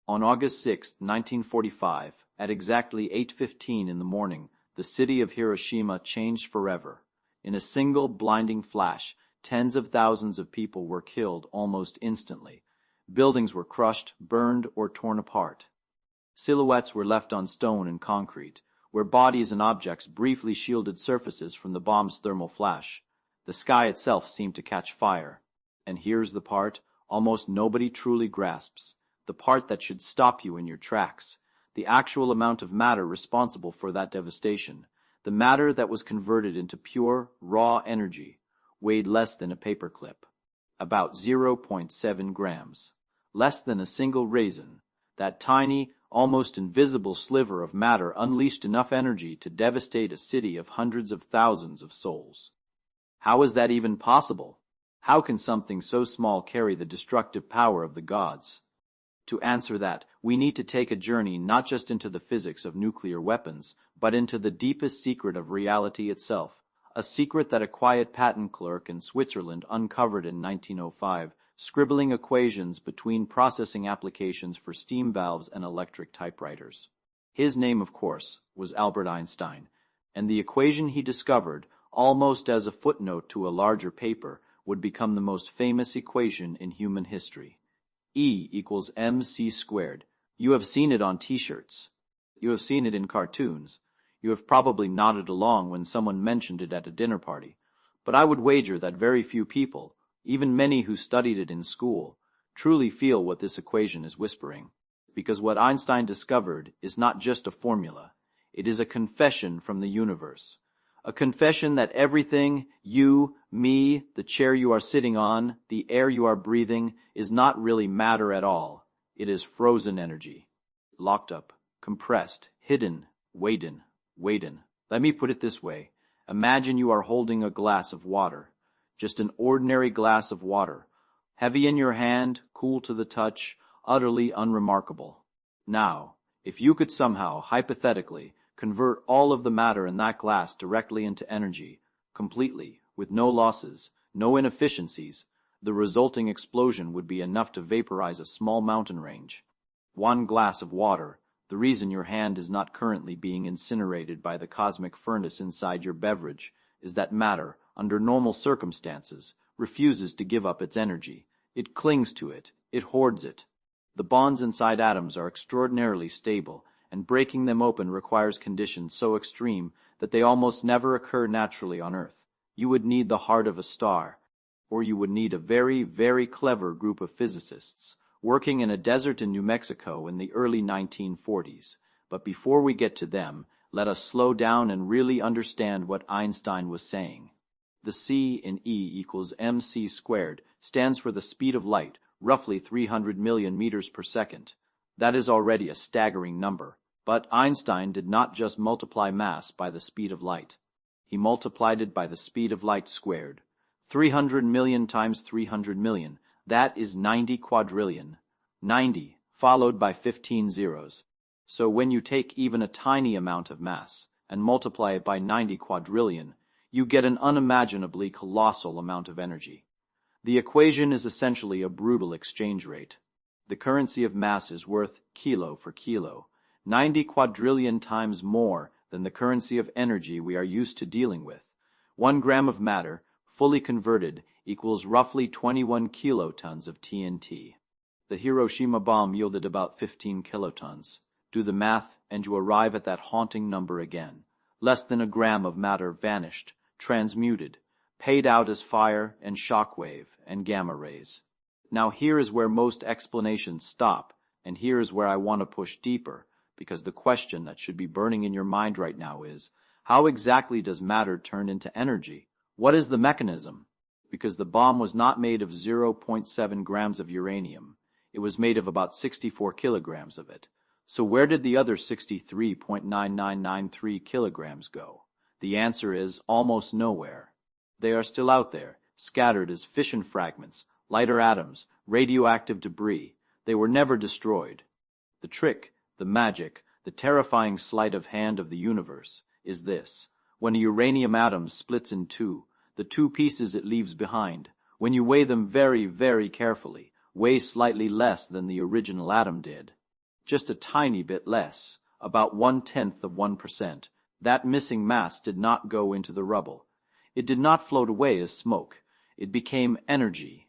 On August 6, 1945, at exactly 8:15 in the morning, the city of Hiroshima changed forever. In a single blinding flash, tens of thousands of people were killed almost instantly. Buildings were crushed, burned, or torn apart. Silhouettes were left on stone and concrete, where bodies and objects briefly shielded surfaces from the bomb's thermal flash. The sky itself seemed to catch fire. And here's the part almost nobody truly grasps, the part that should stop you in your tracks, the actual amount of matter responsible for that devastation, the matter that was converted into pure, raw energy, weighed less than a paperclip, about 0.7 grams, less than a single raisin. That tiny, almost invisible sliver of matter unleashed enough energy to devastate a city of hundreds of thousands of souls. How is that even possible? How can something so small carry the destructive power of the gods? To answer that, we need to take a journey not just into the physics of nuclear weapons, but into the deepest secret of reality itself, a secret that a quiet patent clerk in Switzerland uncovered in 1905, scribbling equations between processing applications for steam valves and electric typewriters. His name, of course, was Albert Einstein, and the equation he discovered, almost as a footnote to a larger paper, would become the most famous equation in human history. E equals mc². You have seen it on t-shirts. You have seen it in cartoons. You have probably nodded along when someone mentioned it at a dinner party. But I would wager that very few people, even many who studied it in school, truly feel what this equation is whispering. Because what Einstein discovered is not just a formula. It is a confession from the universe. A confession that everything, you, me, the chair you are sitting on, the air you are breathing, is not really matter at all. It is frozen energy. Locked up, compressed, hidden, waiting. Let me put it this way. Imagine you are holding a glass of water. Just an ordinary glass of water. Heavy in your hand, cool to the touch, utterly unremarkable. Now, if you could somehow, hypothetically, convert all of the matter in that glass directly into energy, completely, with no losses, no inefficiencies, the resulting explosion would be enough to vaporize a small mountain range. One glass of water, the reason your hand is not currently being incinerated by the cosmic furnace inside your beverage, is that matter, under normal circumstances, refuses to give up its energy. It clings to it, it hoards it. The bonds inside atoms are extraordinarily stable, and breaking them open requires conditions so extreme that they almost never occur naturally on Earth. You would need the heart of a star, or you would need a very, very clever group of physicists working in a desert in New Mexico in the early 1940s. But before we get to them, let us slow down and really understand what Einstein was saying. The C in E equals mc² stands for the speed of light, roughly 300 million meters per second. That is already a staggering number. But Einstein did not just multiply mass by the speed of light. He multiplied it by the speed of light squared. 300 million times 300 million. That is 90 quadrillion. 90, followed by 15 zeros. So when you take even a tiny amount of mass and multiply it by 90 quadrillion, you get an unimaginably colossal amount of energy. The equation is essentially a brutal exchange rate. The currency of mass is worth kilo for kilo, 90 quadrillion times more than the currency of energy we are used to dealing with. 1 gram of matter, fully converted, equals roughly 21 kilotons of TNT. The Hiroshima bomb yielded about 15 kilotons. Do the math, and you arrive at that haunting number again. Less than a gram of matter vanished, transmuted, paid out as fire and shockwave and gamma rays. Now here is where most explanations stop, and here is where I want to push deeper, because the question that should be burning in your mind right now is, how exactly does matter turn into energy? What is the mechanism? Because the bomb was not made of 0.7 grams of uranium. It was made of about 64 kilograms of it. So where did the other 63.9993 kilograms go? The answer is almost nowhere. They are still out there, scattered as fission fragments, lighter atoms, radioactive debris. They were never destroyed. The trick, the magic, the terrifying sleight of hand of the universe is this. When a uranium atom splits in two, the two pieces it leaves behind, when you weigh them very, very carefully, weigh slightly less than the original atom did. Just a tiny bit less, about 0.1%. That missing mass did not go into the rubble. It did not float away as smoke. It became energy.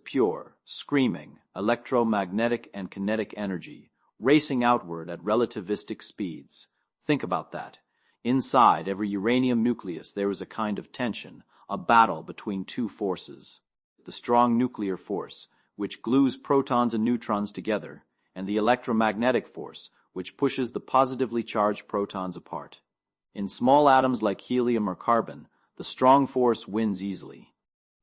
Pure, screaming, electromagnetic and kinetic energy, racing outward at relativistic speeds. Think about that. Inside every uranium nucleus there is a kind of tension, a battle between two forces. The strong nuclear force, which glues protons and neutrons together, and the electromagnetic force, which pushes the positively charged protons apart. In small atoms like helium or carbon, the strong force wins easily.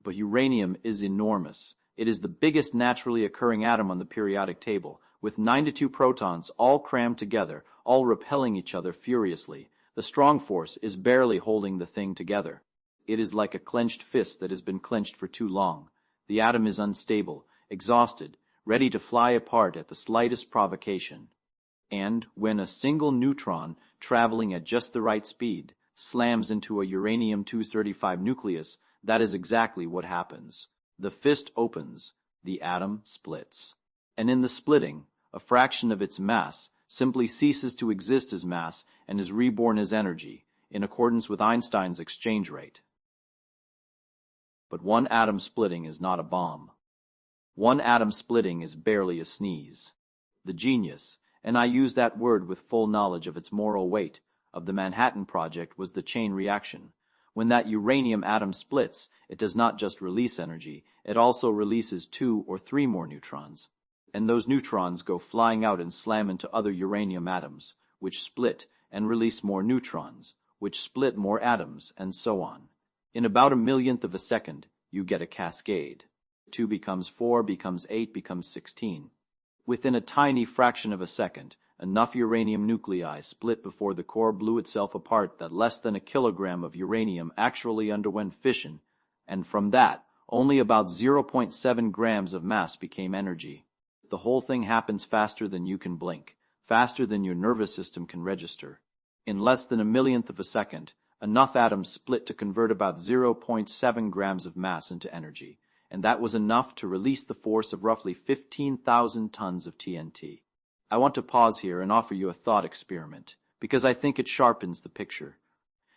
But uranium is enormous. It is the biggest naturally occurring atom on the periodic table, with 92 protons all crammed together, all repelling each other furiously. The strong force is barely holding the thing together. It is like a clenched fist that has been clenched for too long. The atom is unstable, exhausted, ready to fly apart at the slightest provocation. And when a single neutron, traveling at just the right speed, slams into a uranium-235 nucleus, that is exactly what happens. The fist opens, the atom splits. And in the splitting, a fraction of its mass simply ceases to exist as mass and is reborn as energy, in accordance with Einstein's exchange rate. But one atom splitting is not a bomb. One atom splitting is barely a sneeze. The genius, and I use that word with full knowledge of its moral weight, of the Manhattan Project was the chain reaction. When that uranium atom splits, it does not just release energy, it also releases 2 or 3 more neutrons. And those neutrons go flying out and slam into other uranium atoms, which split and release more neutrons, which split more atoms, and so on. In about a millionth of a second, you get a cascade. 2 becomes 4, becomes 8, becomes 16. Within a tiny fraction of a second, enough uranium nuclei split before the core blew itself apart that less than a kilogram of uranium actually underwent fission, and from that, only about 0.7 grams of mass became energy. The whole thing happens faster than you can blink, faster than your nervous system can register. In less than a millionth of a second, enough atoms split to convert about 0.7 grams of mass into energy, and that was enough to release the force of roughly 15,000 tons of TNT. I want to pause here and offer you a thought experiment, because I think it sharpens the picture.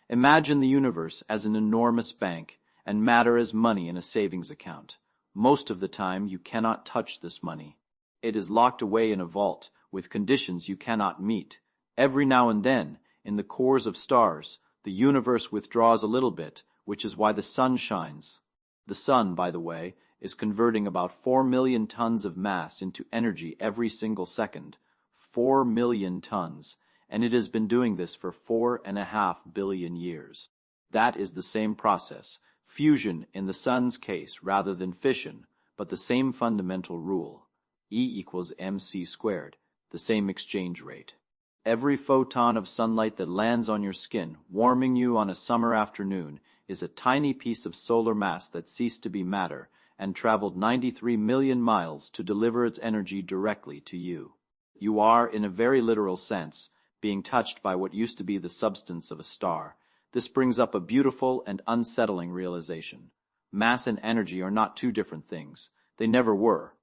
Imagine the universe as an enormous bank, and matter as money in a savings account. Most of the time, you cannot touch this money. It is locked away in a vault, with conditions you cannot meet. Every now and then, in the cores of stars, the universe withdraws a little bit, which is why the sun shines. The sun, by the way, is converting about 4 million tons of mass into energy every single second. 4 million tons, and it has been doing this for 4.5 billion years. That is the same process, fusion in the sun's case rather than fission, but the same fundamental rule. E = mc², the same exchange rate. Every photon of sunlight that lands on your skin, warming you on a summer afternoon, is a tiny piece of solar mass that ceased to be matter and traveled 93 million miles to deliver its energy directly to you. You are, in a very literal sense, being touched by what used to be the substance of a star. This brings up a beautiful and unsettling realization. Mass and energy are not two different things. They never were.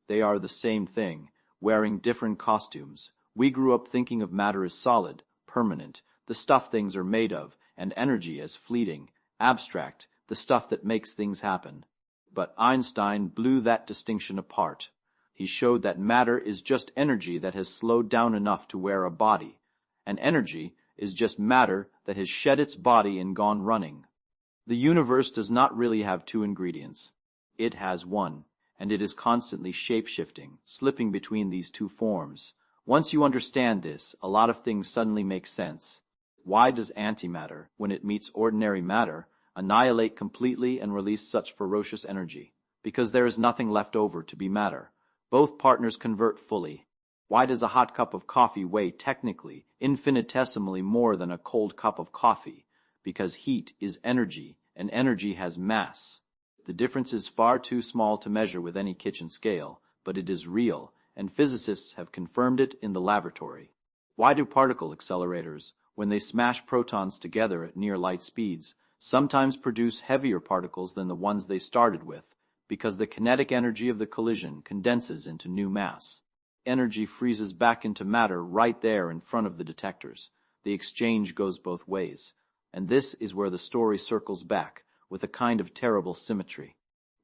They are the same thing, wearing different costumes. We grew up thinking of matter as solid, permanent, the stuff things are made of, and energy as fleeting, abstract, the stuff that makes things happen. But Einstein blew that distinction apart. He showed that matter is just energy that has slowed down enough to wear a body, and energy is just matter that has shed its body and gone running. The universe does not really have two ingredients. It has one, and it is constantly shape-shifting, slipping between these two forms. Once you understand this, a lot of things suddenly make sense. Why does antimatter, when it meets ordinary matter, annihilate completely and release such ferocious energy? Because there is nothing left over to be matter. Both partners convert fully. Why does a hot cup of coffee weigh technically, infinitesimally more than a cold cup of coffee? Because heat is energy, and energy has mass. The difference is far too small to measure with any kitchen scale, but it is real, and physicists have confirmed it in the laboratory. Why do particle accelerators, when they smash protons together at near light speeds, sometimes produce heavier particles than the ones they started with? Because the kinetic energy of the collision condenses into new mass. Energy freezes back into matter right there in front of the detectors. The exchange goes both ways. And this is where the story circles back, with a kind of terrible symmetry.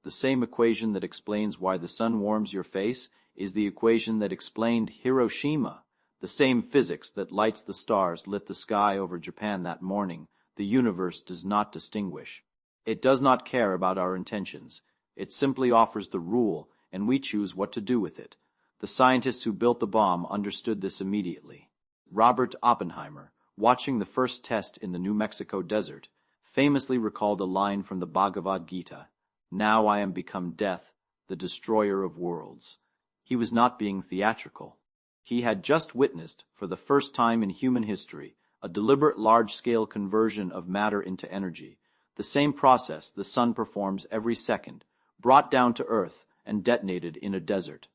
The same equation that explains why the sun warms your face is the equation that explained Hiroshima. The same physics that lights the stars lit the sky over Japan that morning. The universe does not distinguish. It does not care about our intentions. It simply offers the rule, and we choose what to do with it. The scientists who built the bomb understood this immediately. Robert Oppenheimer, watching the first test in the New Mexico desert, famously recalled a line from the Bhagavad Gita, "Now I am become death, the destroyer of worlds." He was not being theatrical. He had just witnessed, for the first time in human history, a deliberate large-scale conversion of matter into energy, the same process the sun performs every second, brought down to Earth and detonated in a desert.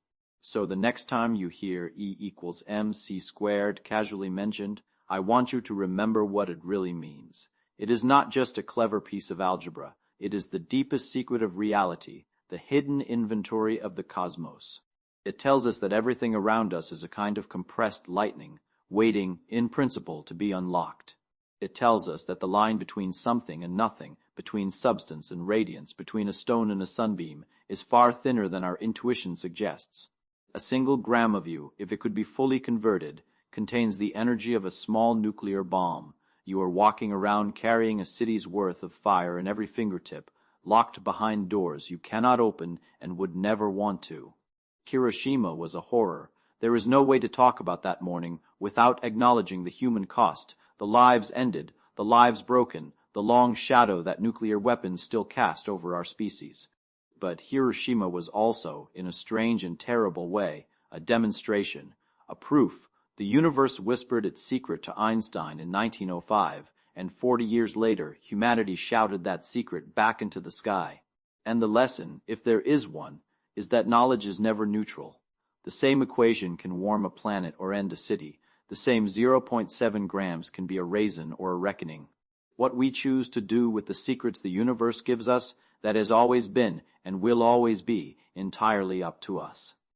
So the next time you hear E=mc² casually mentioned, I want you to remember what it really means. It is not just a clever piece of algebra. It is the deepest secret of reality, the hidden inventory of the cosmos. It tells us that everything around us is a kind of compressed lightning, waiting, in principle, to be unlocked. It tells us that the line between something and nothing, between substance and radiance, between a stone and a sunbeam, is far thinner than our intuition suggests. A single gram of you, if it could be fully converted, contains the energy of a small nuclear bomb. You are walking around carrying a city's worth of fire in every fingertip, locked behind doors you cannot open and would never want to. Hiroshima was a horror. There is no way to talk about that morning without acknowledging the human cost, the lives ended, the lives broken, the long shadow that nuclear weapons still cast over our species. But Hiroshima was also, in a strange and terrible way, a demonstration, a proof. The universe whispered its secret to Einstein in 1905, and 40 years later, humanity shouted that secret back into the sky. And the lesson, if there is one, is that knowledge is never neutral. The same equation can warm a planet or end a city. The same 0.7 grams can be a raisin or a reckoning. What we choose to do with the secrets the universe gives us, that has always been and will always be entirely up to us.